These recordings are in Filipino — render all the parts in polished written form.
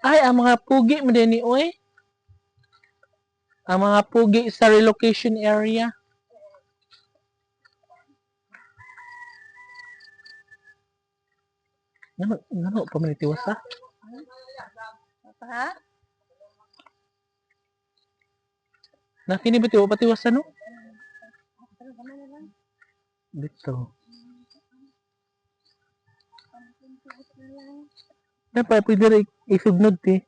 Ay, ang mga pugi mo din ni Oy. Ang mga pugi sa relocation area. Ngano pa man itiwas ha? Ha? Nakini ba tiwa patiwas no? Dito. Dapat pwede rin isugnod ti.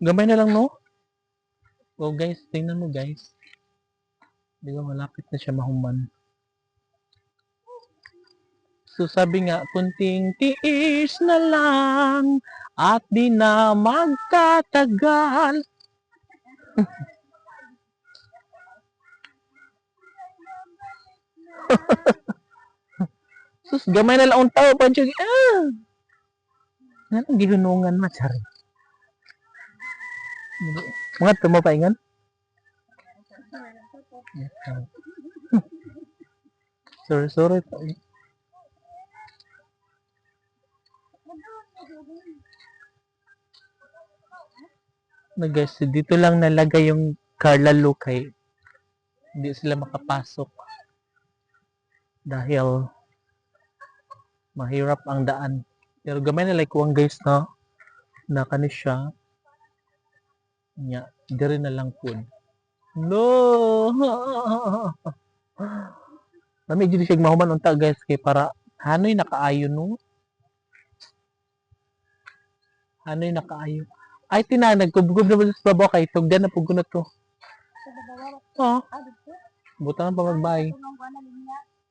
Gamay na lang no? Oh guys, tingnan mo guys. Di ba malapit na siya mahuman. So sabi nga, kunting tiis na lang at di na magtatagal. Sus, gamay na lang ang tao, Pancho. Nga nang gihunungan ma, sorry. Mga tumapaingan? Sorry. Na guys, dito lang nalagay yung Carla Lucay. Hindi sila makapasok. Dahil mahirap ang daan. Pero gamay na like one guys na nakani siya. Nya, dire na lang po. No! Nami dito siya mahuman unta guys kay para hanoy nakaayo no. Hanoy nakaayo. Ay tinanag kubgub na ba sa babaw kay tugdan na pug na to. Oh. Butangan pa magbay.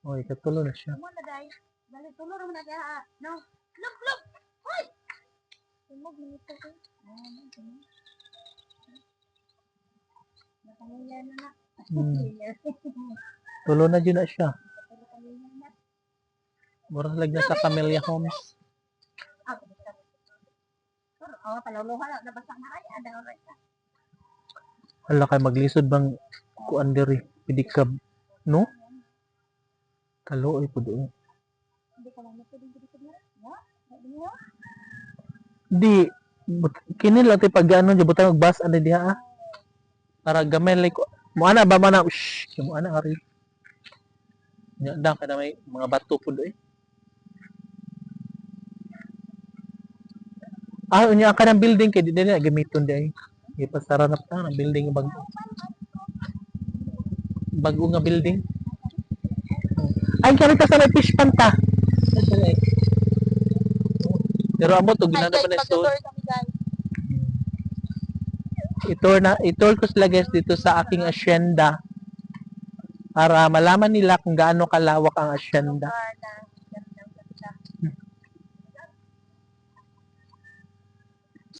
Oy, katulo na siya. Dali tulo ra man na kaya. No. Look. Hoy. Tumog minito ko. Tulo na dyan na siya. Mura lag na sa Camellia Homes. Hala kay maglisod bang kuan diri pidikab no? Kaluoy po doon. Di kini lang ti pag-ano butang og bus ani diha para gamay like mo ana ba man mo ana ari. Nya dang kada may mga bato pud eh. Unya ka ng building kay di na gamiton di ay. Ipasara na ta ng building bago. Bago nga building. Ay kami ta sa fish pan ta. Pero amo to ginana pa na store. Itur ko sila guys dito sa aking asyenda para malaman nila kung gaano kalawak ang asyenda.